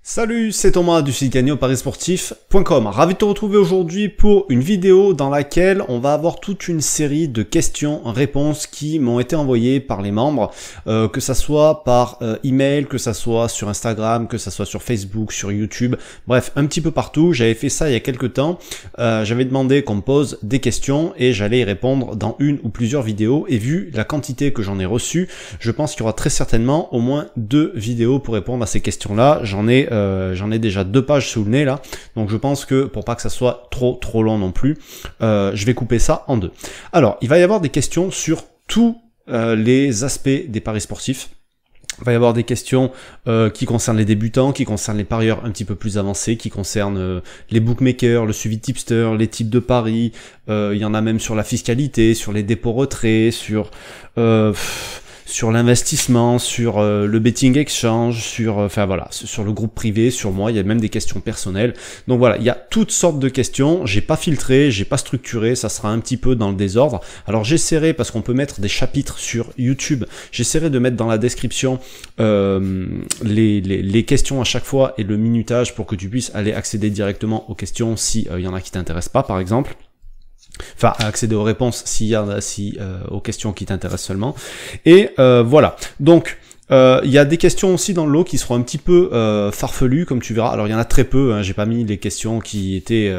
Salut, c'est Thomas du site gagner-au-paris-sportif.com. Ravi de te retrouver aujourd'hui pour une vidéo dans laquelle on va avoir toute une série de questions-réponses qui m'ont été envoyées par les membres, que ça soit par email, que ça soit sur Instagram, que ça soit sur Facebook, sur YouTube, bref, un petit peu partout. J'avais fait ça il y a quelques temps. J'avais demandé qu'on me pose des questions et j'allais y répondre dans une ou plusieurs vidéos. Et vu la quantité que j'en ai reçue, je pense qu'il y aura très certainement au moins 2 vidéos pour répondre à ces questions-là. J'en ai déjà 2 pages sous le nez là, donc je pense que pour pas que ça soit trop long non plus, je vais couper ça en 2. Alors, il va y avoir des questions sur tous les aspects des paris sportifs. Il va y avoir des questions qui concernent les débutants, qui concernent les parieurs un petit peu plus avancés, qui concernent les bookmakers, le suivi tipster, les types de paris, il y en a même sur la fiscalité, sur les dépôts-retraits, sur l'investissement, sur le betting exchange, sur sur le groupe privé, sur moi, il y a même des questions personnelles. Donc voilà, il y a toutes sortes de questions, j'ai pas filtré, j'ai pas structuré, ça sera un petit peu dans le désordre. Alors j'essaierai, parce qu'on peut mettre des chapitres sur YouTube, j'essaierai de mettre dans la description les questions à chaque fois et le minutage pour que tu puisses aller accéder directement aux questions si il y en a qui t'intéressent pas par exemple. Enfin, accéder aux réponses aux questions qui t'intéressent seulement. Et voilà. Donc, il y a des questions aussi dans le lot qui seront un petit peu farfelues, comme tu verras. Alors, il y en a très peu. Hein, j'ai pas mis les questions qui étaient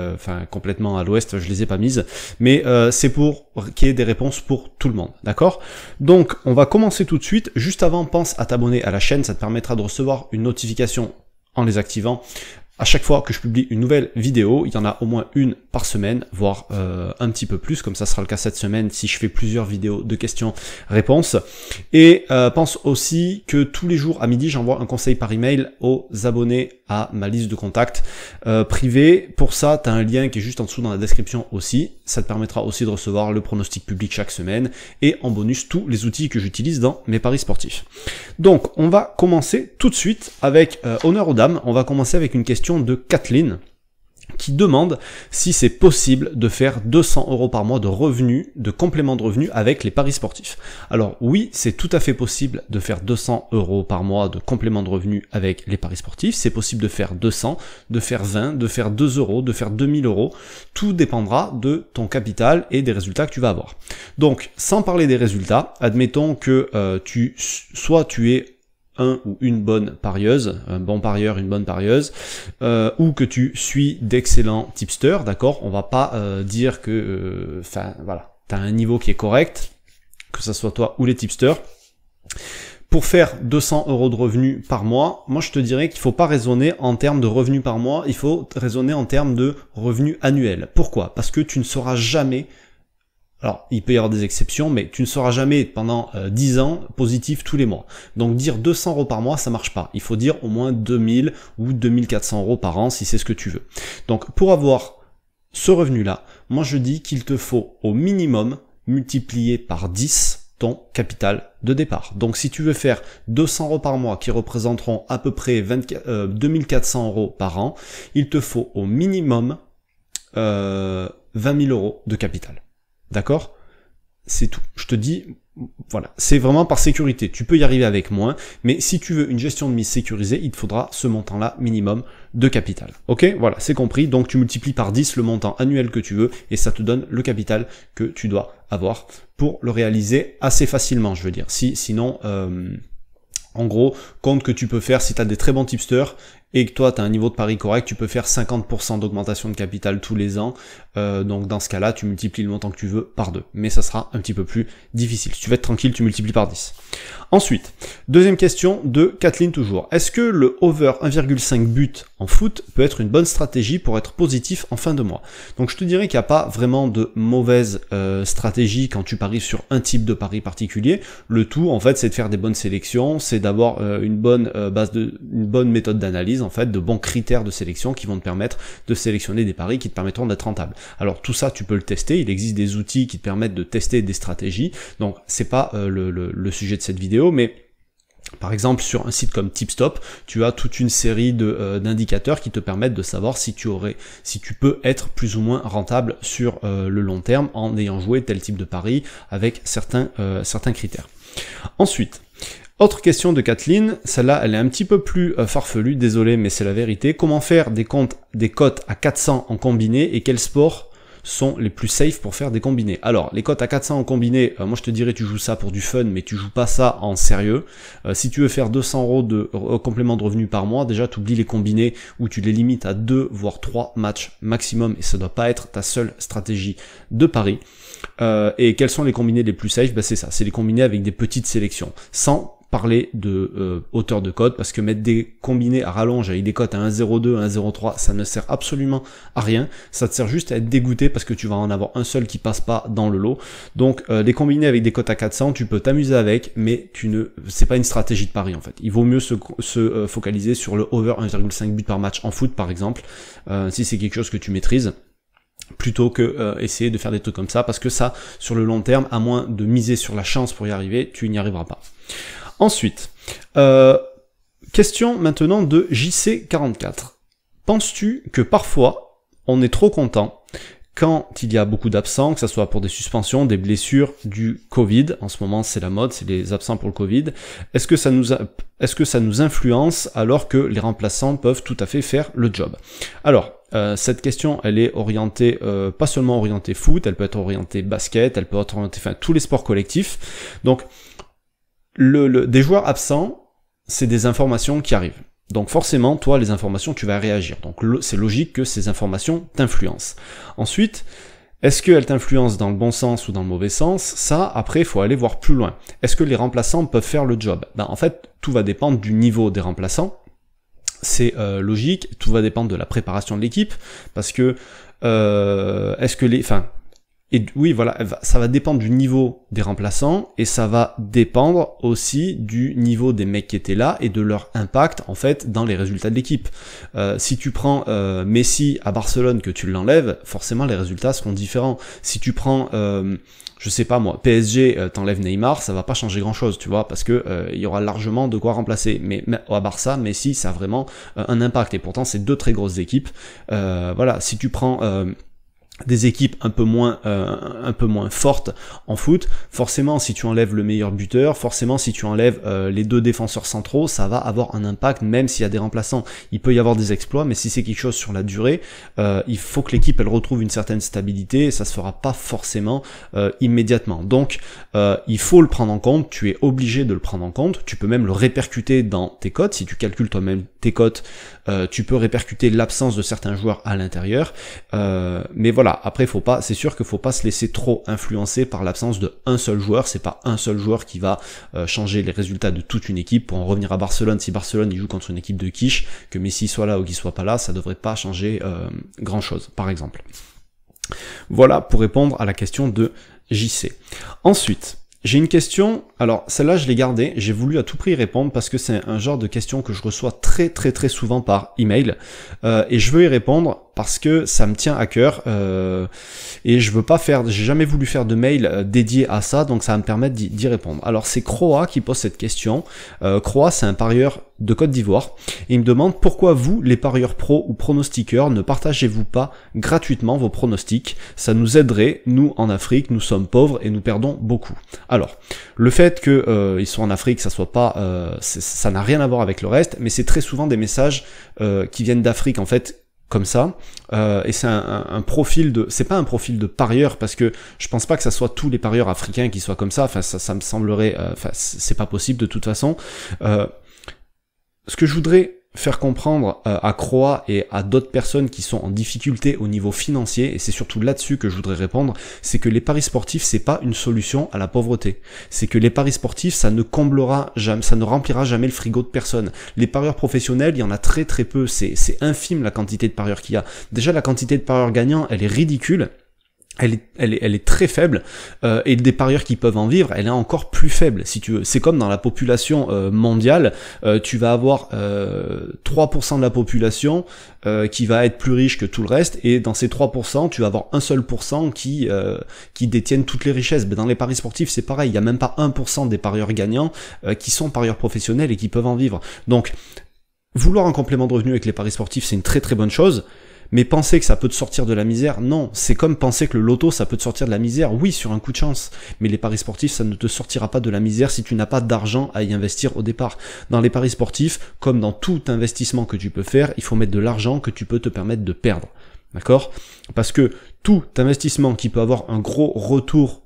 complètement à l'ouest. Je les ai pas mises. Mais c'est pour qu'il y ait des réponses pour tout le monde. D'accord? Donc, on va commencer tout de suite. Juste avant, pense à t'abonner à la chaîne. Ça te permettra de recevoir une notification en les activant. À chaque fois que je publie une nouvelle vidéo, il y en a au moins une par semaine, voire un petit peu plus, comme ça sera le cas cette semaine si je fais plusieurs vidéos de questions-réponses. Et pense aussi que tous les jours à midi, j'envoie un conseil par email aux abonnés à ma liste de contacts privés. Pour ça, tu as un lien qui est juste en dessous dans la description aussi. Ça te permettra aussi de recevoir le pronostic public chaque semaine et en bonus tous les outils que j'utilise dans mes paris sportifs. Donc, on va commencer tout de suite avec honneur aux dames. On va commencer avec une question de Kathleen qui demande si c'est possible de faire 200 € par mois de revenus, de complément de revenus avec les paris sportifs. Alors oui, c'est tout à fait possible de faire 200 € par mois de complément de revenus avec les paris sportifs. C'est possible de faire 200, de faire 20, de faire 2 €, de faire 2000 €. Tout dépendra de ton capital et des résultats que tu vas avoir. Donc, sans parler des résultats, admettons que tu es un ou une bonne parieuse, un bon parieur, une bonne parieuse, ou que tu suis d'excellents tipsters, d'accord? On va pas dire que, t'as un niveau qui est correct, que ça soit toi ou les tipsters. Pour faire 200 € de revenus par mois, moi je te dirais qu'il faut pas raisonner en termes de revenus par mois, il faut raisonner en termes de revenus annuels. Pourquoi? Parce que tu ne sauras jamais. Alors, il peut y avoir des exceptions, mais tu ne seras jamais pendant 10 ans positif tous les mois. Donc dire 200 € par mois, ça marche pas. Il faut dire au moins 2000 ou 2400 € par an si c'est ce que tu veux. Donc pour avoir ce revenu-là, moi je dis qu'il te faut au minimum multiplier par 10 ton capital de départ. Donc si tu veux faire 200 € par mois qui représenteront à peu près 2400 € par an, il te faut au minimum 20 000 € de capital. D'accord? C'est tout. Je te dis, voilà, c'est vraiment par sécurité. Tu peux y arriver avec moins, mais si tu veux une gestion de mise sécurisée, il te faudra ce montant-là minimum de capital. Ok? Voilà, c'est compris. Donc tu multiplies par 10 le montant annuel que tu veux et ça te donne le capital que tu dois avoir pour le réaliser assez facilement, je veux dire. Sinon, en gros, compte que tu peux faire, si tu as des très bons tipsters et que toi tu as un niveau de pari correct, tu peux faire 50% d'augmentation de capital tous les ans. Donc dans ce cas-là, tu multiplies le montant que tu veux par 2. Mais ça sera un petit peu plus difficile. Si tu veux être tranquille, tu multiplies par 10. Ensuite, deuxième question de Kathleen toujours. Est-ce que le over 1,5 but en foot peut être une bonne stratégie pour être positif en fin de mois? Donc je te dirais qu'il n'y a pas vraiment de mauvaise stratégie quand tu paries sur un type de pari particulier. Le tout, en fait, c'est de faire des bonnes sélections, c'est d'avoir une bonne méthode d'analyse, en fait, de bons critères de sélection qui vont te permettre de sélectionner des paris qui te permettront d'être rentable. Alors tout ça, tu peux le tester. Il existe des outils qui te permettent de tester des stratégies. Donc c'est pas le sujet de cette vidéo, mais par exemple, sur un site comme Tipstop, tu as toute une série d'indicateurs qui te permettent de savoir si tu peux être plus ou moins rentable sur le long terme en ayant joué tel type de pari avec certains critères. Ensuite, Autre question de Kathleen, celle-là elle est un petit peu plus farfelue, désolé mais c'est la vérité. Comment faire des cotes à 400 en combiné et quels sports sont les plus safe pour faire des combinés? Alors, les cotes à 400 en combiné, moi je te dirais tu joues ça pour du fun, mais tu joues pas ça en sérieux. Si tu veux faire 200 € de complément de revenus par mois, déjà tu oublies les combinés où tu les limites à 2 voire 3 matchs maximum et ça doit pas être ta seule stratégie de pari. Et quels sont les combinés les plus safe? Ben c'est ça, c'est les combinés avec des petites sélections, sans parler de hauteur de cote, parce que mettre des combinés à rallonge avec des cotes à 1,02, 1,03, ça ne sert absolument à rien, ça te sert juste à être dégoûté parce que tu vas en avoir un seul qui passe pas dans le lot. Donc les combinés avec des cotes à 400, tu peux t'amuser avec, mais c'est pas une stratégie de pari en fait. Il vaut mieux se focaliser sur le over 1,5 but par match en foot par exemple, si c'est quelque chose que tu maîtrises, plutôt que essayer de faire des trucs comme ça, parce que ça, sur le long terme, à moins de miser sur la chance pour y arriver, tu n'y arriveras pas. Ensuite, question maintenant de JC44. Penses-tu que parfois, on est trop content quand il y a beaucoup d'absents, que ce soit pour des suspensions, des blessures, du Covid, en ce moment c'est la mode, c'est les absents pour le Covid, est-ce que ça nous influence alors que les remplaçants peuvent tout à fait faire le job? Alors, cette question, elle est orientée, pas seulement orientée foot, elle peut être orientée basket, elle peut être orientée, enfin, tous les sports collectifs. Donc, des joueurs absents, c'est des informations qui arrivent. Donc forcément, toi, les informations, tu vas réagir. Donc c'est logique que ces informations t'influencent. Ensuite, est-ce qu'elles t'influencent dans le bon sens ou dans le mauvais sens? Ça, après, il faut aller voir plus loin. Est-ce que les remplaçants peuvent faire le job? Ben, en fait, tout va dépendre du niveau des remplaçants. C'est logique, tout va dépendre de la préparation de l'équipe, parce que oui, voilà, ça va dépendre du niveau des remplaçants et ça va dépendre aussi du niveau des mecs qui étaient là et de leur impact en fait dans les résultats de l'équipe. Si tu prends Messi à Barcelone que tu l'enlèves, forcément les résultats seront différents. Si tu prends je sais pas moi, PSG, t'enlèves Neymar, ça va pas changer grand chose, tu vois, parce que il y aura largement de quoi remplacer. Mais à Barça, Messi, ça a vraiment un impact. Et pourtant, c'est deux très grosses équipes. Voilà, si tu prends des équipes un peu moins fortes en foot, forcément si tu enlèves le meilleur buteur, forcément si tu enlèves les deux défenseurs centraux, ça va avoir un impact même s'il y a des remplaçants. Il peut y avoir des exploits, mais si c'est quelque chose sur la durée, il faut que l'équipe elle retrouve une certaine stabilité et ça se fera pas forcément immédiatement. Donc il faut le prendre en compte, tu es obligé de le prendre en compte, tu peux même le répercuter dans tes cotes, si tu calcules toi-même tes cotes, tu peux répercuter l'absence de certains joueurs à l'intérieur, mais voilà. Après, c'est sûr qu'il faut pas se laisser trop influencer par l'absence de un seul joueur. C'est pas un seul joueur qui va changer les résultats de toute une équipe. Pour en revenir à Barcelone, si Barcelone il joue contre une équipe de quiche, que Messi soit là ou qu'il soit pas là, ça devrait pas changer grand chose, par exemple. Voilà pour répondre à la question de JC. Ensuite, j'ai une question, alors celle-là je l'ai gardée, j'ai voulu à tout prix y répondre parce que c'est un genre de question que je reçois très souvent par email et je veux y répondre parce que ça me tient à cœur et j'ai jamais voulu faire de mail dédié à ça, donc ça va me permettre d'y répondre. Alors c'est Croa qui pose cette question. Croa, c'est un parieur de Côte d'Ivoire et il me demande pourquoi vous, les parieurs pros ou pronostiqueurs, ne partagez-vous pas gratuitement vos pronostics? Ça nous aiderait, nous en Afrique, nous sommes pauvres et nous perdons beaucoup. Alors, le fait qu'ils sont en Afrique, ça soit pas, ça n'a rien à voir avec le reste, mais c'est très souvent des messages qui viennent d'Afrique en fait, comme ça, et c'est c'est pas un profil de parieur, parce que je pense pas que ça soit tous les parieurs africains qui soient comme ça, enfin ça me semblerait, c'est pas possible de toute façon. Ce que je voudrais faire comprendre à Croa et à d'autres personnes qui sont en difficulté au niveau financier, et c'est surtout là-dessus que je voudrais répondre, c'est que les paris sportifs, c'est pas une solution à la pauvreté. C'est que les paris sportifs, ça ne remplira jamais le frigo de personne. Les parieurs professionnels, il y en a très peu, c'est infime la quantité de parieurs qu'il y a. Déjà, la quantité de parieurs gagnants, elle est ridicule. Elle est très faible, et des parieurs qui peuvent en vivre, elle est encore plus faible, si tu veux. C'est comme dans la population mondiale, tu vas avoir 3% de la population qui va être plus riche que tout le reste, et dans ces 3%, tu vas avoir un seul pourcent qui détiennent toutes les richesses. Mais dans les paris sportifs, c'est pareil, il y a même pas 1% des parieurs gagnants qui sont parieurs professionnels et qui peuvent en vivre. Donc, vouloir un complément de revenu avec les paris sportifs, c'est une très bonne chose. Mais penser que ça peut te sortir de la misère, non. C'est comme penser que le loto, ça peut te sortir de la misère, oui, sur un coup de chance. Mais les paris sportifs, ça ne te sortira pas de la misère si tu n'as pas d'argent à y investir au départ. Dans les paris sportifs, comme dans tout investissement que tu peux faire, il faut mettre de l'argent que tu peux te permettre de perdre. D'accord? Parce que tout investissement qui peut avoir un gros retour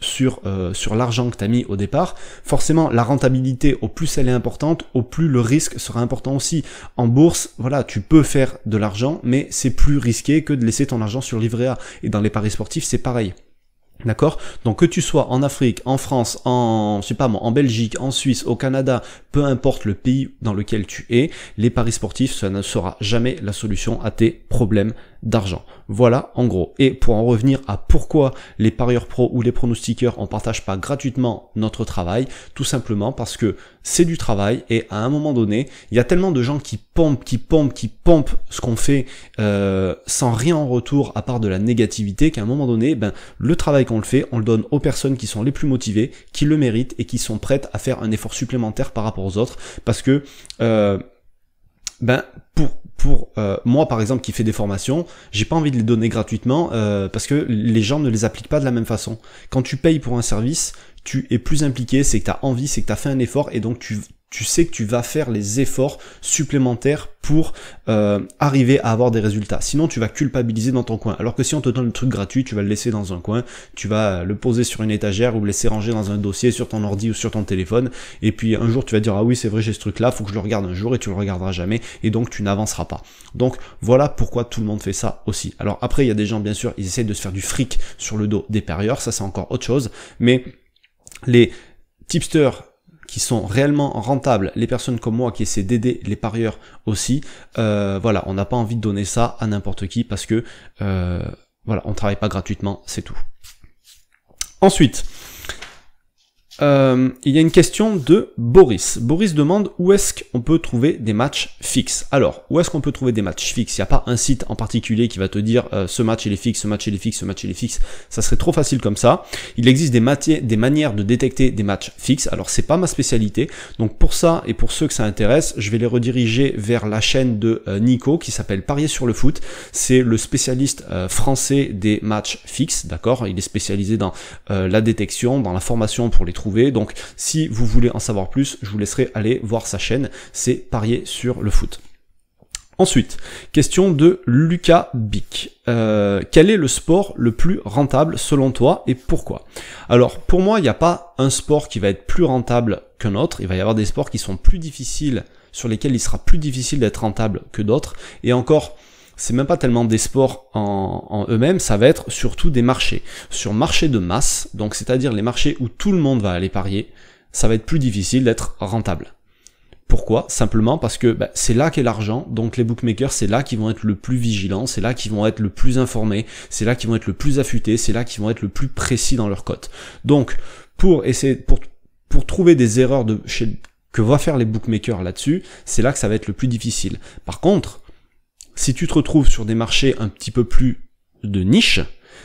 sur l'argent que tu as mis au départ, forcément la rentabilité, au plus elle est importante, au plus le risque sera important aussi. En bourse, voilà, tu peux faire de l'argent, mais c'est plus risqué que de laisser ton argent sur livret A. Et dans les paris sportifs, c'est pareil. D'accord? Donc que tu sois en Afrique, en France, je sais pas moi, en Belgique, en Suisse, au Canada, peu importe le pays dans lequel tu es, les paris sportifs, ça ne sera jamais la solution à tes problèmes d'argent. Voilà, en gros. Et pour en revenir à pourquoi les parieurs pros ou les pronostiqueurs on partage pas gratuitement notre travail, tout simplement parce que c'est du travail et à un moment donné, il y a tellement de gens qui pompent ce qu'on fait sans rien en retour à part de la négativité qu'à un moment donné, le travail qu'on le fait, on le donne aux personnes qui sont les plus motivées, qui le méritent et qui sont prêtes à faire un effort supplémentaire par rapport aux autres parce que pour moi par exemple qui fais des formations, j'ai pas envie de les donner gratuitement parce que les gens ne les appliquent pas de la même façon. Quand tu payes pour un service, tu es plus impliqué, c'est que tu as envie, c'est que tu as fait un effort et donc tu sais que tu vas faire les efforts supplémentaires pour arriver à avoir des résultats. Sinon, tu vas culpabiliser dans ton coin. Alors que si on te donne le truc gratuit, tu vas le laisser dans un coin, tu vas le poser sur une étagère ou le laisser ranger dans un dossier sur ton ordi ou sur ton téléphone. Et puis un jour, tu vas dire, ah oui, c'est vrai, j'ai ce truc-là, faut que je le regarde un jour et tu le regarderas jamais. Et donc, tu n'avanceras pas. Donc, voilà pourquoi tout le monde fait ça aussi. Alors après, il y a des gens, bien sûr, ils essayent de se faire du fric sur le dos des parieurs. Ça, c'est encore autre chose. Mais les tipsters qui sont réellement rentables, les personnes comme moi qui essaient d'aider les parieurs aussi, voilà, on n'a pas envie de donner ça à n'importe qui parce que voilà, on travaille pas gratuitement, c'est tout. Ensuite, il y a une question de Boris. Boris demande où est-ce qu'on peut trouver des matchs fixes. Alors, où est-ce qu'on peut trouver des matchs fixes? Il n'y a pas un site en particulier qui va te dire ce match il est fixe, ce match il est fixe, ce match il est fixe. Ça serait trop facile comme ça. Il existe des manières de détecter des matchs fixes. Alors, c'est pas ma spécialité. Donc, pour ça et pour ceux que ça intéresse, je vais les rediriger vers la chaîne de Nico qui s'appelle Parier sur le foot. C'est le spécialiste français des matchs fixes. D'accord? Il est spécialisé dans la détection, dans la formation pour les trouver. Donc si vous voulez en savoir plus, je vous laisserai aller voir sa chaîne, c'est Parier sur le foot. Ensuite, question de Lucas Bic. Quel est le sport le plus rentable selon toi et pourquoi? Alors pour moi, il n'y a pas un sport qui va être plus rentable qu'un autre, il va y avoir des sports qui sont plus difficiles, sur lesquels il sera plus difficile d'être rentable que d'autres, et encore, c'est même pas tellement des sports en eux-mêmes, ça va être surtout des marchés. Sur marché de masse, donc c'est-à-dire les marchés où tout le monde va aller parier, ça va être plus difficile d'être rentable. Pourquoi? Simplement parce que c'est là qu'est l'argent, donc les bookmakers, c'est là qu'ils vont être le plus vigilants, c'est là qu'ils vont être le plus informés, c'est là qu'ils vont être le plus affûtés, c'est là qu'ils vont être le plus précis dans leur cote. Donc, pour trouver des erreurs que vont faire les bookmakers là-dessus, c'est là que ça va être le plus difficile. Par contre, si tu te retrouves sur des marchés un petit peu plus de niche,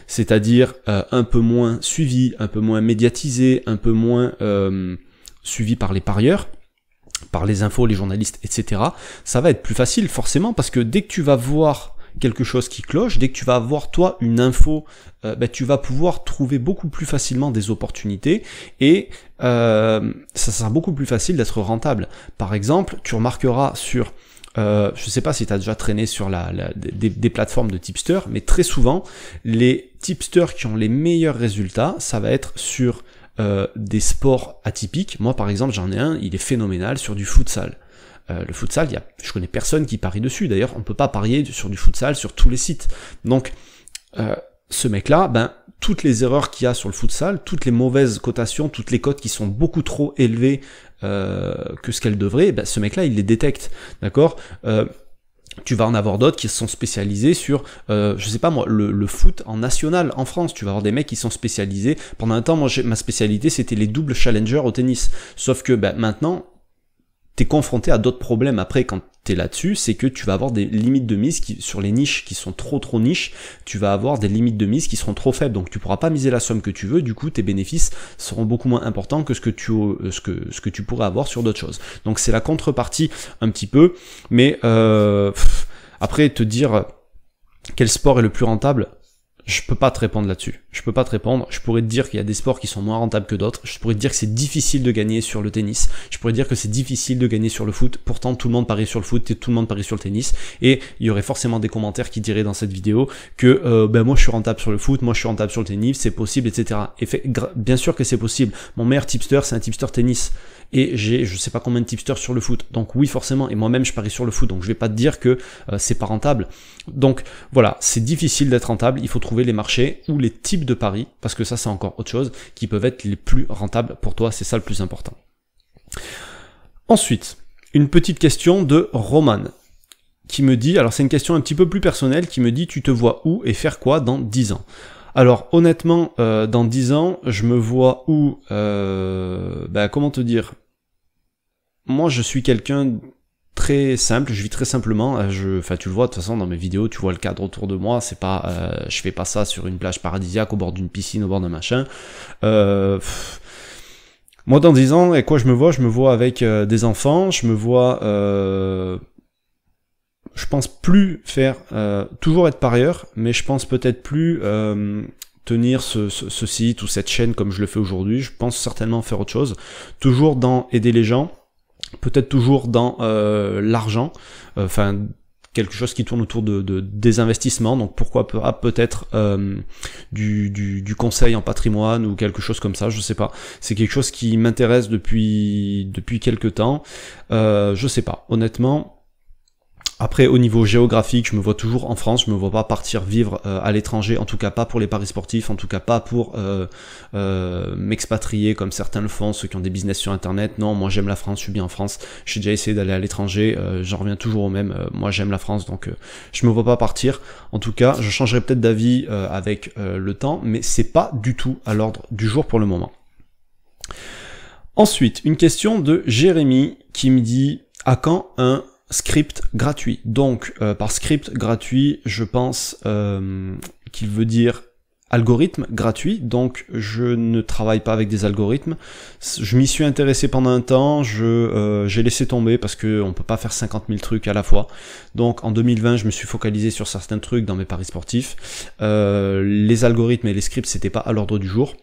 c'est-à-dire un peu moins suivi, un peu moins médiatisé, un peu moins suivi par les parieurs, par les infos, les journalistes, etc., ça va être plus facile forcément parce que dès que tu vas voir quelque chose qui cloche, dès que tu vas avoir toi une info, tu vas pouvoir trouver beaucoup plus facilement des opportunités et ça sera beaucoup plus facile d'être rentable. Par exemple, tu remarqueras sur je sais pas si tu as déjà traîné sur des plateformes de tipster, mais très souvent, les tipsters qui ont les meilleurs résultats, ça va être sur des sports atypiques. Moi, par exemple, j'en ai un, il est phénoménal sur du futsal. Le futsal, je connais personne qui parie dessus. D'ailleurs, on peut pas parier sur du futsal sur tous les sites. Donc, ce mec-là, toutes les erreurs qu'il y a sur le futsal, toutes les mauvaises cotations, toutes les cotes qui sont beaucoup trop élevées que ce qu'elles devraient, ce mec-là, il les détecte, d'accord? Tu vas en avoir d'autres qui sont spécialisés sur, je sais pas moi, le foot en national en France. Tu vas avoir des mecs qui sont spécialisés. Pendant un temps, moi, ma spécialité, c'était les doubles challengers au tennis. Sauf que maintenant, t'es confronté à d'autres problèmes après quand t'es là-dessus, c'est que tu vas avoir des limites de mise sur les niches qui sont trop niches, tu vas avoir des limites de mise qui seront trop faibles, donc tu pourras pas miser la somme que tu veux, du coup tes bénéfices seront beaucoup moins importants que ce que tu pourrais avoir sur d'autres choses. Donc c'est la contrepartie un petit peu, mais après te dire quel sport est le plus rentable? Je peux pas te répondre là-dessus. Je peux pas te répondre. Je pourrais te dire qu'il y a des sports qui sont moins rentables que d'autres. Je pourrais te dire que c'est difficile de gagner sur le tennis. Je pourrais te dire que c'est difficile de gagner sur le foot. Pourtant, tout le monde parie sur le foot et tout le monde parie sur le tennis. Et il y aurait forcément des commentaires qui diraient dans cette vidéo que moi je suis rentable sur le foot, moi je suis rentable sur le tennis, c'est possible, etc. Et bien sûr que c'est possible. Mon meilleur tipster, c'est un tipster tennis. Et j'ai je sais pas combien de tipsters sur le foot. Donc oui, forcément, et moi-même je parie sur le foot, donc je vais pas te dire que c'est pas rentable. Donc voilà, c'est difficile d'être rentable, il faut trouver les marchés ou les types de paris, parce que ça c'est encore autre chose, qui peuvent être les plus rentables pour toi, c'est ça le plus important. Ensuite, une petite question de Roman, qui me dit, alors c'est une question un petit peu plus personnelle, qui me dit, tu te vois où et faire quoi dans 10 ans? Alors honnêtement, dans 10 ans, je me vois où, comment te dire, moi je suis quelqu'un très simple, je vis très simplement, enfin tu le vois de toute façon dans mes vidéos, tu vois le cadre autour de moi, c'est pas, je fais pas ça sur une plage paradisiaque, au bord d'une piscine, au bord d'un machin. Moi dans 10 ans, et quoi je me vois avec des enfants, je me vois... je pense plus faire, toujours être parieur, mais je pense peut-être plus tenir ce site ou cette chaîne comme je le fais aujourd'hui. Je pense certainement faire autre chose. Toujours dans aider les gens, peut-être toujours dans l'argent, enfin quelque chose qui tourne autour des investissements, donc pourquoi pas peut-être du conseil en patrimoine ou quelque chose comme ça, je sais pas. C'est quelque chose qui m'intéresse depuis quelques temps, je sais pas, honnêtement. Après, au niveau géographique, je me vois toujours en France, je me vois pas partir vivre à l'étranger, en tout cas pas pour les paris sportifs, en tout cas pas pour m'expatrier comme certains le font, ceux qui ont des business sur internet. Non, moi j'aime la France, je suis bien en France, j'ai déjà essayé d'aller à l'étranger, j'en reviens toujours au même, moi j'aime la France, donc je me vois pas partir. En tout cas, je changerai peut-être d'avis avec le temps, mais c'est pas du tout à l'ordre du jour pour le moment. Ensuite, une question de Jérémy qui me dit « À quand un script gratuit ?» Donc par script gratuit, je pense qu'il veut dire algorithme gratuit, donc je ne travaille pas avec des algorithmes. Je m'y suis intéressé pendant un temps, j'ai laissé tomber parce que on peut pas faire 50 000 trucs à la fois. Donc en 2020, je me suis focalisé sur certains trucs dans mes paris sportifs. Les algorithmes et les scripts, c'était pas à l'ordre du jour.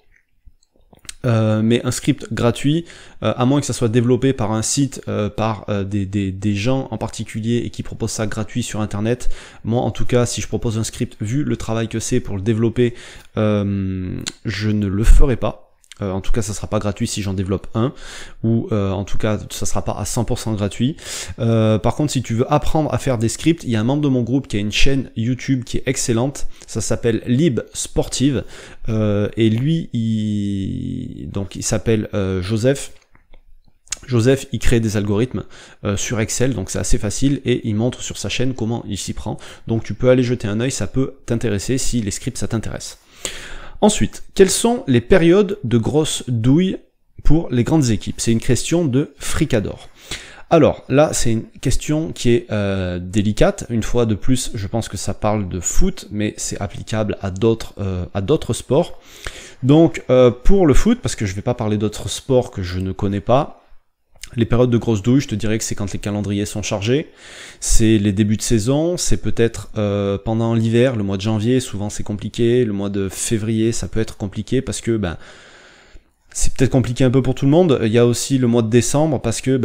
Mais un script gratuit, à moins que ça soit développé par un site, par des gens en particulier et qui proposent ça gratuit sur internet, moi en tout cas si je propose un script, vu le travail que c'est pour le développer, je ne le ferai pas. En tout cas ça sera pas gratuit si j'en développe un, ou en tout cas ça sera pas à 100% gratuit. Par contre si tu veux apprendre à faire des scripts, il y a un membre de mon groupe qui a une chaîne YouTube qui est excellente, ça s'appelle Lib Sportive, et lui il s'appelle Joseph. Joseph, il crée des algorithmes sur Excel, donc c'est assez facile, et il montre sur sa chaîne comment il s'y prend. Donc tu peux aller jeter un œil, ça peut t'intéresser si les scripts ça t'intéresse. Ensuite, quelles sont les périodes de grosses douilles pour les grandes équipes? C'est une question de Fricador. Alors là, c'est une question qui est délicate. Une fois de plus, je pense que ça parle de foot, mais c'est applicable à d'autres sports. Donc pour le foot, parce que je ne vais pas parler d'autres sports que je ne connais pas, les périodes de grosses douilles, je te dirais que c'est quand les calendriers sont chargés, c'est les débuts de saison, c'est peut-être pendant l'hiver, le mois de janvier, souvent c'est compliqué, le mois de février ça peut être compliqué parce que c'est peut-être compliqué un peu pour tout le monde. Il y a aussi le mois de décembre parce que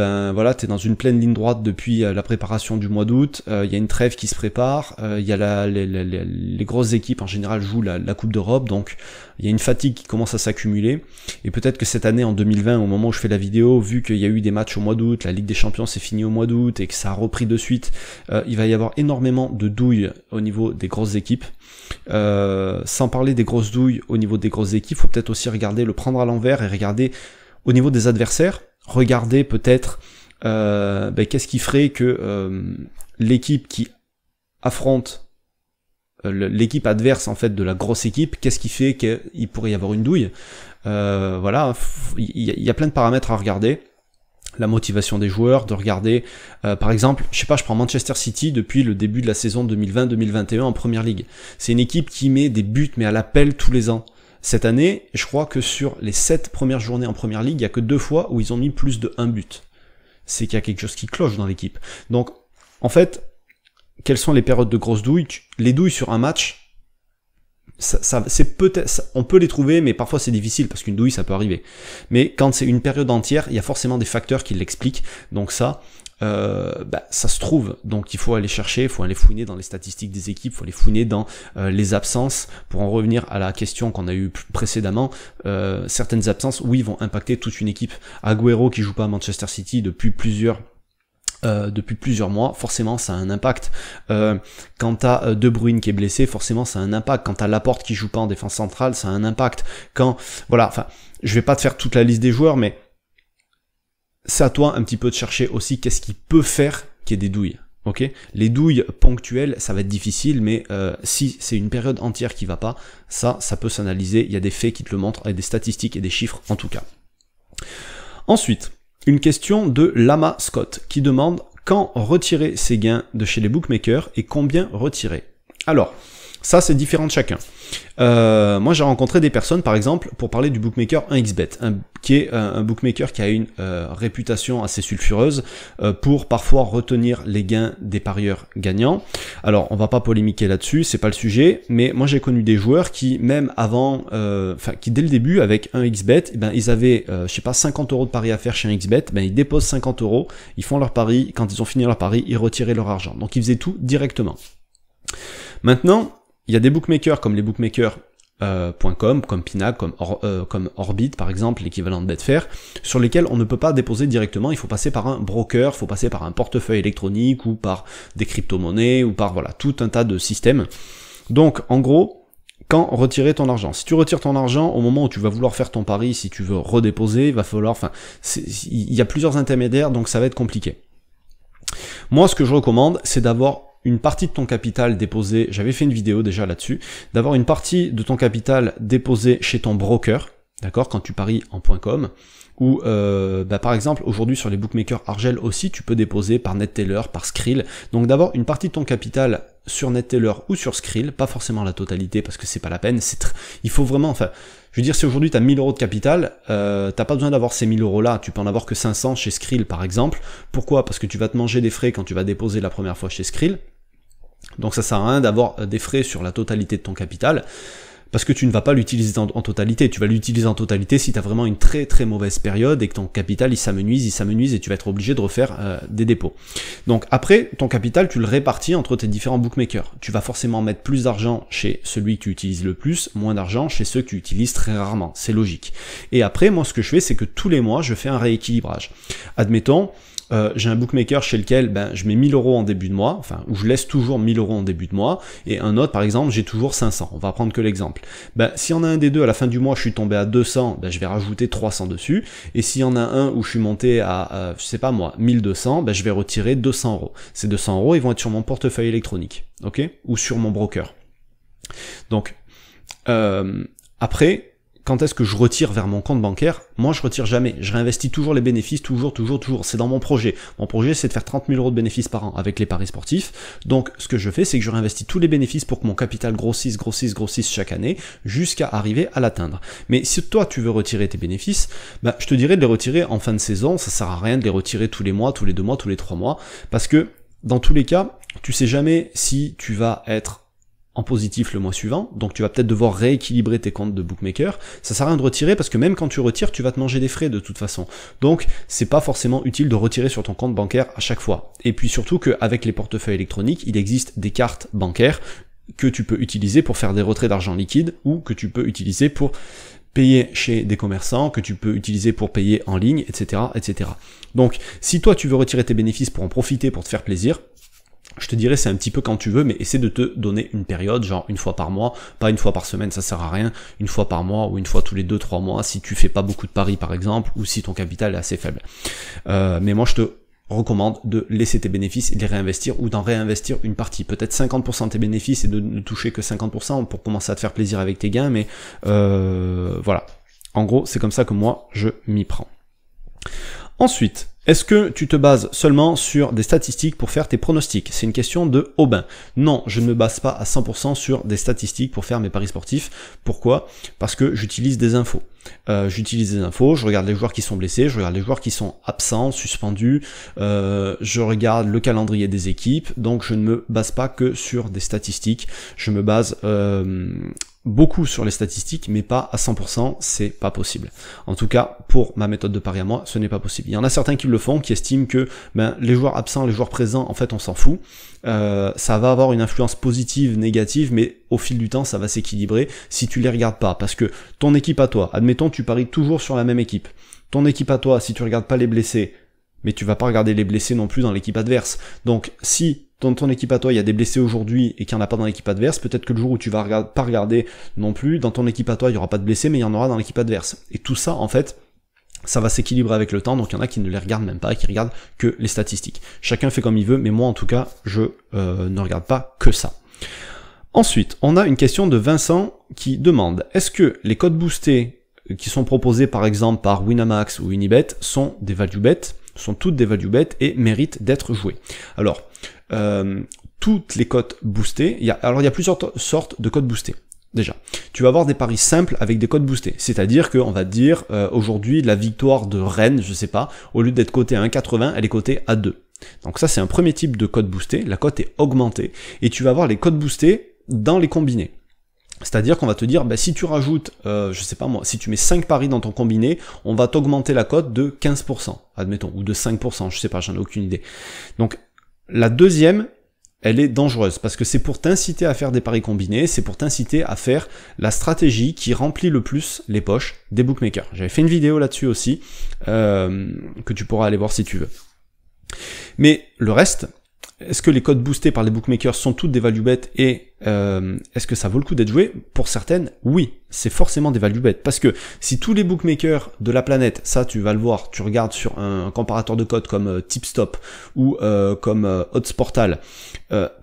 t'es dans une pleine ligne droite depuis la préparation du mois d'août, il y a une trêve qui se prépare, il y a les grosses équipes en général jouent la Coupe d'Europe, donc il y a une fatigue qui commence à s'accumuler, et peut-être que cette année en 2020, au moment où je fais la vidéo, vu qu'il y a eu des matchs au mois d'août, la Ligue des Champions s'est finie au mois d'août et que ça a repris de suite, il va y avoir énormément de douilles au niveau des grosses équipes. Sans parler des grosses douilles au niveau des grosses équipes, faut peut-être aussi regarder, le prendre à l'envers et regarder au niveau des adversaires, regarder peut-être qu'est-ce qui ferait que l'équipe qui affronte l'équipe adverse en fait de la grosse équipe, qu'est-ce qui fait qu'il pourrait y avoir une douille. Voilà, il y a plein de paramètres à regarder. La motivation des joueurs, de regarder, par exemple, je sais pas, je prends Manchester City depuis le début de la saison 2020-2021 en Première Ligue. C'est une équipe qui met des buts, mais à l'appel tous les ans. Cette année, je crois que sur les 7 premières journées en Première Ligue, il y a que 2 fois où ils ont mis plus de 1 but. C'est qu'il y a quelque chose qui cloche dans l'équipe. Donc, en fait, quelles sont les périodes de grosses douilles? Les douilles sur un match, c'est peut-être, on peut les trouver, mais parfois c'est difficile parce qu'une douille ça peut arriver. Mais quand c'est une période entière, il y a forcément des facteurs qui l'expliquent. Donc ça se trouve. Donc il faut aller chercher, il faut aller fouiner dans les statistiques des équipes, il faut aller fouiner dans les absences. Pour en revenir à la question qu'on a eue précédemment, certaines absences, oui, vont impacter toute une équipe. Agüero qui joue pas à Manchester City depuis plusieurs mois, forcément ça a un impact. Quand t'as De Bruyne qui est blessé, forcément ça a un impact. Quand t'as Laporte qui joue pas en défense centrale, ça a un impact. Voilà, enfin, je vais pas te faire toute la liste des joueurs, mais c'est à toi un petit peu de chercher aussi qu'est-ce qui peut faire qu'il y ait des douilles. Ok, les douilles ponctuelles, ça va être difficile, mais si c'est une période entière qui va pas, ça peut s'analyser. Il y a des faits qui te le montrent, avec des statistiques et des chiffres en tout cas. Ensuite, une question de Lama Scott qui demande quand retirer ses gains de chez les bookmakers et combien retirer. Alors, ça c'est différent de chacun. Moi j'ai rencontré des personnes par exemple pour parler du bookmaker 1xBet, qui est un bookmaker qui a une réputation assez sulfureuse pour parfois retenir les gains des parieurs gagnants. Alors on va pas polémiquer là-dessus, c'est pas le sujet, mais moi j'ai connu des joueurs qui même avant, qui dès le début avec 1xBet, ils avaient je sais pas 50 € de paris à faire chez 1xBet, ils déposent 50 €, ils font leur pari, quand ils ont fini leur pari, ils retiraient leur argent. Donc ils faisaient tout directement. Maintenant, il y a des bookmakers comme les bookmakers.com, comme Pinac, comme Orbit par exemple, l'équivalent de Betfair, sur lesquels on ne peut pas déposer directement, il faut passer par un broker, il faut passer par un portefeuille électronique ou par des crypto-monnaies ou par voilà tout un tas de systèmes. Donc en gros, quand retirer ton argent? Si tu retires ton argent au moment où tu vas vouloir faire ton pari, si tu veux redéposer, il va falloir, il y a plusieurs intermédiaires, donc ça va être compliqué. Moi, ce que je recommande, c'est d'avoir une partie de ton capital déposé, j'avais fait une vidéo déjà là-dessus, d'avoir une partie de ton capital déposé chez ton broker, d'accord, quand tu paries en .com, ou par exemple aujourd'hui sur les bookmakers Argel aussi, tu peux déposer par NetTeller, par Skrill, donc d'avoir une partie de ton capital sur NetTeller ou sur Skrill, pas forcément la totalité parce que c'est pas la peine, il faut vraiment, je veux dire, si aujourd'hui tu as 1000 € de capital, t'as pas besoin d'avoir ces 1000 € là, tu peux en avoir que 500 chez Skrill par exemple. Pourquoi? Parce que tu vas te manger des frais quand tu vas déposer la première fois chez Skrill. Donc ça sert à rien d'avoir des frais sur la totalité de ton capital, parce que tu ne vas pas l'utiliser en totalité. Tu vas l'utiliser en totalité si tu as vraiment une très très mauvaise période et que ton capital il s'amenuise et tu vas être obligé de refaire des dépôts. Donc après, ton capital tu le répartis entre tes différents bookmakers. Tu vas forcément mettre plus d'argent chez celui que tu utilises le plus, moins d'argent chez ceux que tu utilises très rarement. C'est logique. Et après, moi ce que je fais, c'est que tous les mois je fais un rééquilibrage. Admettons, j'ai un bookmaker chez lequel je mets 1000 € en début de mois, où je laisse toujours 1000 € en début de mois, et un autre par exemple j'ai toujours 500, on va prendre que l'exemple. S'il y en a un des deux, à la fin du mois je suis tombé à 200, je vais rajouter 300 dessus, et s'il y en a un où je suis monté à, je sais pas moi, 1200, je vais retirer 200 €. Ces 200 € ils vont être sur mon portefeuille électronique, ok, ou sur mon broker. Donc, après, quand est-ce que je retire vers mon compte bancaire? Moi, je retire jamais. Je réinvestis toujours les bénéfices, toujours. C'est dans mon projet. Mon projet, c'est de faire 30 000 € de bénéfices par an avec les paris sportifs. Donc, ce que je fais, c'est que je réinvestis tous les bénéfices pour que mon capital grossisse chaque année, jusqu'à arriver à l'atteindre. Mais si toi, tu veux retirer tes bénéfices, je te dirais de les retirer en fin de saison. Ça sert à rien de les retirer tous les mois, tous les 2 mois, tous les 3 mois. Parce que, dans tous les cas, tu sais jamais si tu vas être en positif le mois suivant, donc tu vas peut-être devoir rééquilibrer tes comptes de bookmaker. Ça sert à rien de retirer parce que même quand tu retires, tu vas te manger des frais de toute façon. Donc c'est pas forcément utile de retirer sur ton compte bancaire à chaque fois. Et puis surtout qu'avec les portefeuilles électroniques, il existe des cartes bancaires que tu peux utiliser pour faire des retraits d'argent liquide ou que tu peux utiliser pour payer chez des commerçants, que tu peux utiliser pour payer en ligne, etc., etc. Donc si toi tu veux retirer tes bénéfices pour en profiter, pour te faire plaisir, je te dirais c'est un petit peu quand tu veux, mais essaie de te donner une période, genre une fois par mois, pas une fois par semaine, ça sert à rien, une fois par mois ou une fois tous les 2-3 mois, si tu fais pas beaucoup de paris par exemple, ou si ton capital est assez faible. Mais moi je te recommande de laisser tes bénéfices et de les réinvestir, ou d'en réinvestir une partie, peut-être 50% de tes bénéfices et de ne toucher que 50% pour commencer à te faire plaisir avec tes gains, mais voilà. En gros, c'est comme ça que moi je m'y prends. Ensuite, Est-ce que tu te bases seulement sur des statistiques pour faire tes pronostics? C'est une question de Aubin. Non, je ne me base pas à 100% sur des statistiques pour faire mes paris sportifs. Pourquoi? Parce que j'utilise des infos. Je regarde les joueurs qui sont blessés, je regarde les joueurs qui sont absents, suspendus, je regarde le calendrier des équipes, donc je ne me base pas que sur des statistiques, je me base beaucoup sur les statistiques, mais pas à 100%, c'est pas possible. En tout cas, pour ma méthode de pari à moi, ce n'est pas possible. Il y en a certains qui le font, qui estiment que les joueurs absents, les joueurs présents, en fait, on s'en fout. Ça va avoir une influence positive, négative, mais au fil du temps, ça va s'équilibrer si tu les regardes pas. Parce que ton équipe à toi, admettons, tu paries toujours sur la même équipe. Ton équipe à toi, si tu regardes pas les blessés, mais tu vas pas regarder les blessés non plus dans l'équipe adverse. Donc, si dans ton équipe à toi, il y a des blessés aujourd'hui et qu'il n'y en a pas dans l'équipe adverse, peut-être que le jour où tu vas pas regarder non plus, dans ton équipe à toi, il n'y aura pas de blessés, mais il y en aura dans l'équipe adverse. Et tout ça, en fait, ça va s'équilibrer avec le temps, donc il y en a qui ne les regardent même pas et qui regardent que les statistiques. Chacun fait comme il veut, mais moi en tout cas, je ne regarde pas que ça. Ensuite, on a une question de Vincent qui demande, est-ce que les codes boostés qui sont proposés par exemple par Winamax ou Unibet sont des value bets, sont toutes des value bets et méritent d'être jouées? Alors, toutes les cotes boostées, il y a plusieurs sortes de cotes boostés. Déjà, tu vas avoir des paris simples avec des cotes boostés, c'est-à-dire qu'on va te dire aujourd'hui la victoire de Rennes, je sais pas, au lieu d'être cotée à 1,80, elle est cotée à 2. Donc ça c'est un premier type de cote boosté, la cote est augmentée, et tu vas avoir les cotes boostés dans les combinés. C'est-à-dire qu'on va te dire, si tu rajoutes, je sais pas moi, si tu mets 5 paris dans ton combiné, on va t'augmenter la cote de 15%, admettons, ou de 5%, je sais pas, j'en ai aucune idée. Donc la deuxième, elle est dangereuse, parce que c'est pour t'inciter à faire des paris combinés, c'est pour t'inciter à faire la stratégie qui remplit le plus les poches des bookmakers. J'avais fait une vidéo là-dessus aussi, que tu pourras aller voir si tu veux. Mais le reste, est-ce que les codes boostés par les bookmakers sont toutes des value bets et est-ce que ça vaut le coup d'être joué? Pour certaines, oui, c'est forcément des value bets. Parce que si tous les bookmakers de la planète, ça tu vas le voir, tu regardes sur un comparateur de codes comme Tipstop ou comme Oddsportal,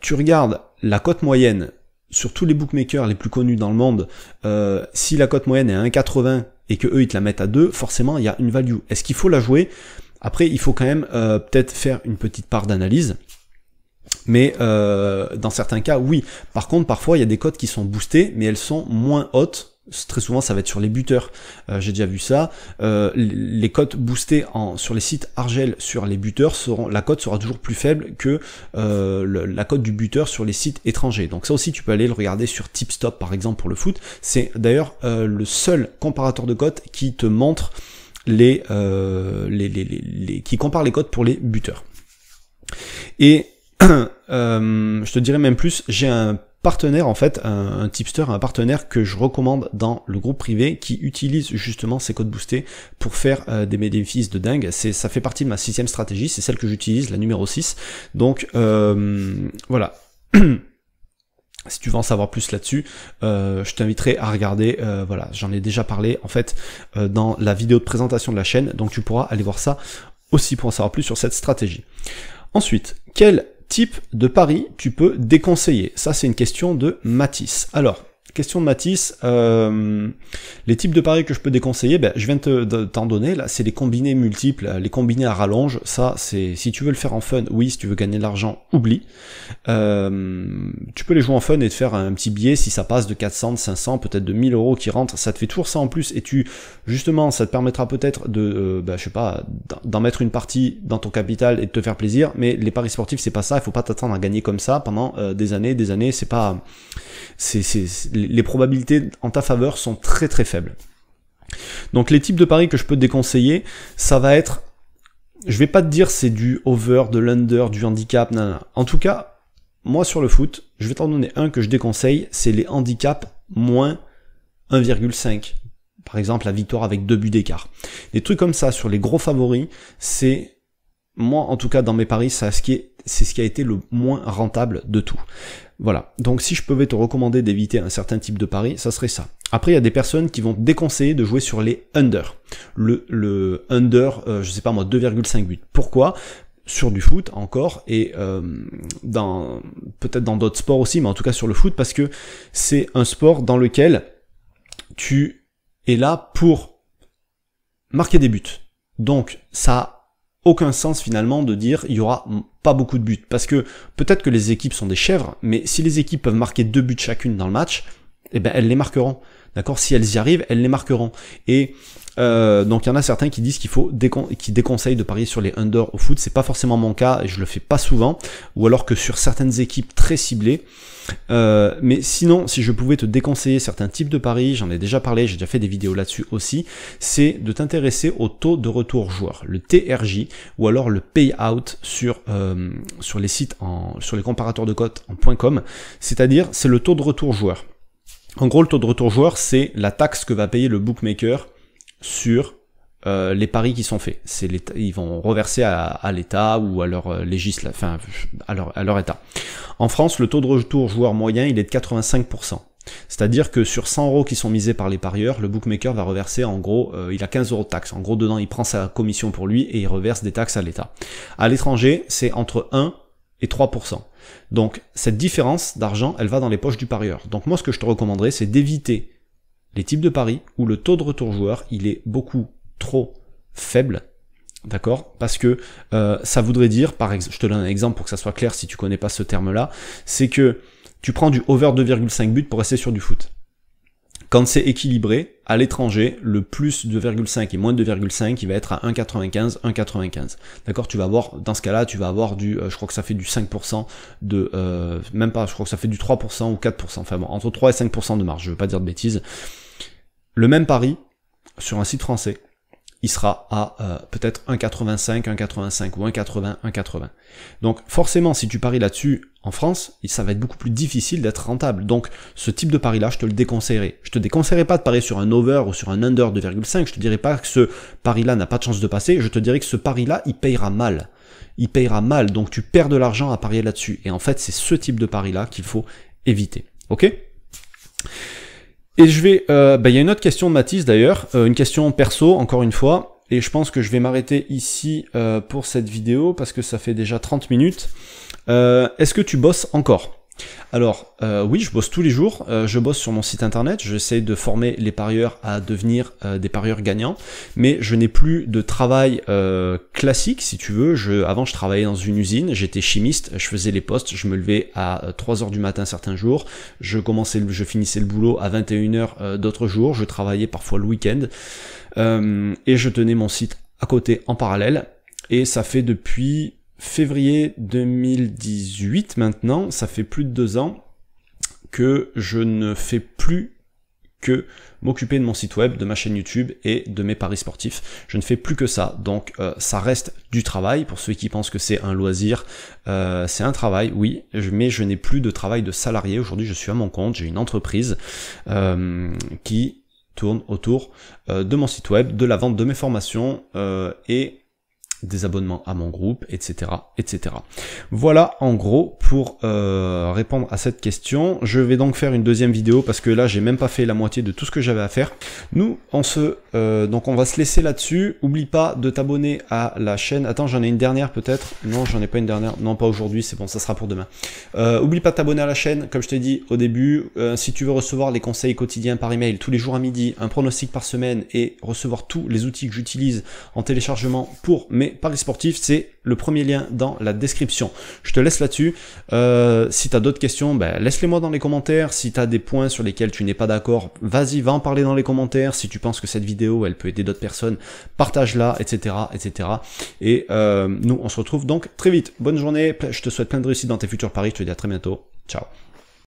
tu regardes la cote moyenne sur tous les bookmakers les plus connus dans le monde, si la cote moyenne est à 1,80 et que eux ils te la mettent à 2, forcément il y a une value. Est-ce qu'il faut la jouer? Après, il faut quand même peut-être faire une petite part d'analyse. Mais dans certains cas, oui. Par contre, parfois, il y a des cotes qui sont boostées, mais elles sont moins hautes. Très souvent, ça va être sur les buteurs. J'ai déjà vu ça. Les cotes boostées sur les sites Argel sur les buteurs la cote sera toujours plus faible que la cote du buteur sur les sites étrangers. Donc ça aussi, tu peux aller le regarder sur Tipstop, par exemple, pour le foot. C'est d'ailleurs le seul comparateur de cotes qui te montre qui compare les cotes pour les buteurs. Et je te dirais même plus, j'ai un partenaire en fait, un tipster, un partenaire que je recommande dans le groupe privé qui utilise justement ces codes boostés pour faire des bénéfices de dingue. Ça fait partie de ma 6e stratégie, c'est celle que j'utilise, la numéro 6. Donc voilà. Si tu veux en savoir plus là-dessus, je t'inviterai à regarder, voilà, j'en ai déjà parlé en fait dans la vidéo de présentation de la chaîne, donc tu pourras aller voir ça aussi pour en savoir plus sur cette stratégie. Ensuite, quel type de pari tu peux déconseiller? Ça, c'est une question de Mathis. Alors, question de Mathis, les types de paris que je peux déconseiller, je viens de t'en donner, là, c'est les combinés multiples, les combinés à rallonge. Ça, c'est, si tu veux le faire en fun, oui, si tu veux gagner de l'argent, oublie. Tu peux les jouer en fun et te faire un petit billet, si ça passe de 400, de 500, peut-être de 1000 euros qui rentrent, ça te fait toujours ça en plus, et justement, ça te permettra peut-être de, je sais pas, d'en mettre une partie dans ton capital et de te faire plaisir, mais les paris sportifs, c'est pas ça, il faut pas t'attendre à gagner comme ça pendant des années, c'est pas... les probabilités en ta faveur sont très très faibles. Donc les types de paris que je peux te déconseiller, ça va être, je vais pas te dire c'est du over, de l'under, du handicap, non. En tout cas, moi sur le foot, je vais t'en donner un que je déconseille, c'est les handicaps moins 1,5. Par exemple, la victoire avec 2 buts d'écart. Des trucs comme ça sur les gros favoris, c'est, moi en tout cas dans mes paris, c'est ce qui a été le moins rentable de tout. Voilà, donc si je pouvais te recommander d'éviter un certain type de pari, ça serait ça. Après, il y a des personnes qui vont déconseiller de jouer sur les under. Le under, je sais pas moi, 2,5 buts. Pourquoi? Sur du foot encore, et peut-être dans d'autres sports aussi, mais en tout cas sur le foot, parce que c'est un sport dans lequel tu es là pour marquer des buts. Donc ça aucun sens finalement de dire il y aura pas beaucoup de buts, parce que peut-être que les équipes sont des chèvres, mais si les équipes peuvent marquer 2 buts chacune dans le match, eh ben elles les marqueront. D'accord, si elles y arrivent, elles les marqueront. Et donc il y en a certains qui disent qui déconseillent de parier sur les under au foot. C'est pas forcément mon cas et je le fais pas souvent, ou alors que sur certaines équipes très ciblées. Mais sinon, si je pouvais te déconseiller certains types de paris, j'en ai déjà parlé, j'ai déjà fait des vidéos là-dessus aussi, c'est de t'intéresser au taux de retour joueur, le TRJ, ou alors le payout sur les sites, sur les comparateurs de cotes en .com, c'est-à-dire c'est le taux de retour joueur. En gros, le taux de retour joueur, c'est la taxe que va payer le bookmaker sur les paris qui sont faits. Ils vont reverser à l'État ou à leur à leur État. En France, le taux de retour joueur moyen, il est de 85%. C'est-à-dire que sur 100 € qui sont misés par les parieurs, le bookmaker va reverser en gros, il a 15 € de taxes. En gros, dedans, il prend sa commission pour lui et il reverse des taxes à l'État. À l'étranger, c'est entre 1 et 3%. Donc, cette différence d'argent, elle va dans les poches du parieur. Donc moi, ce que je te recommanderais, c'est d'éviter les types de paris où le taux de retour joueur, il est beaucoup trop faible, d'accord? Parce que ça voudrait dire, par exemple, je te donne un exemple pour que ça soit clair si tu connais pas ce terme-là, c'est que tu prends du over 2,5 buts pour rester sur du foot. Quand c'est équilibré, à l'étranger, le plus 2,5 et moins 2,5, il va être à 1,95, 1,95. D'accord? Tu vas avoir, dans ce cas-là, tu vas avoir du, je crois que ça fait du 5% même pas, je crois que ça fait du 3% ou 4%, enfin bon, entre 3 et 5% de marge, je veux pas dire de bêtises. Le même pari, sur un site français, il sera à peut-être 1,85, 1,85 ou 1,80, 1,80. Donc forcément, si tu paries là-dessus en France, ça va être beaucoup plus difficile d'être rentable. Donc ce type de pari-là, je te le déconseillerais. Je te déconseillerais pas de parier sur un over ou sur un under 2,5. Je te dirais pas que ce pari-là n'a pas de chance de passer. Je te dirais que ce pari-là, il payera mal. Il payera mal, donc tu perds de l'argent à parier là-dessus. Et en fait, c'est ce type de pari-là qu'il faut éviter. Ok ? Et je vais, il y a une autre question de Mathis d'ailleurs, une question perso encore une fois, et je pense que je vais m'arrêter ici pour cette vidéo parce que ça fait déjà 30 minutes. Est-ce que tu bosses encore ? Alors oui, je bosse tous les jours, je bosse sur mon site internet, j'essaie de former les parieurs à devenir des parieurs gagnants, mais je n'ai plus de travail classique si tu veux. Avant je travaillais dans une usine, j'étais chimiste, je faisais les postes, je me levais à 3h du matin certains jours, je finissais le boulot à 21h d'autres jours, je travaillais parfois le week-end, et je tenais mon site à côté en parallèle, et ça fait depuis février 2018 maintenant, ça fait plus de 2 ans que je ne fais plus que m'occuper de mon site web, de ma chaîne YouTube et de mes paris sportifs. Je ne fais plus que ça, donc ça reste du travail. Pour ceux qui pensent que c'est un loisir, c'est un travail, oui, mais je n'ai plus de travail de salarié. Aujourd'hui, je suis à mon compte, j'ai une entreprise qui tourne autour de mon site web, de la vente de mes formations et des abonnements à mon groupe, etc., etc. Voilà en gros pour répondre à cette question. Je vais donc faire une deuxième vidéo parce que là j'ai même pas fait la moitié de tout ce que j'avais à faire. Nous donc on va se laisser là-dessus. Oublie pas de t'abonner à la chaîne. Attends, j'en ai une dernière peut-être. Non, j'en ai pas une dernière. Non, pas aujourd'hui, c'est bon, ça sera pour demain. Oublie pas de t'abonner à la chaîne, comme je t'ai dit au début. Si tu veux recevoir les conseils quotidiens par email tous les jours à midi, un pronostic par semaine et recevoir tous les outils que j'utilise en téléchargement pour mes paris sportifs, c'est le premier lien dans la description. Je te laisse là-dessus. Si tu as d'autres questions, laisse-les moi dans les commentaires. Si tu as des points sur lesquels tu n'es pas d'accord, vas-y, va en parler dans les commentaires. Si tu penses que cette vidéo, elle peut aider d'autres personnes, partage-la, etc., etc. Et nous, on se retrouve donc très vite. Bonne journée, je te souhaite plein de réussite dans tes futurs paris. Je te dis à très bientôt. Ciao.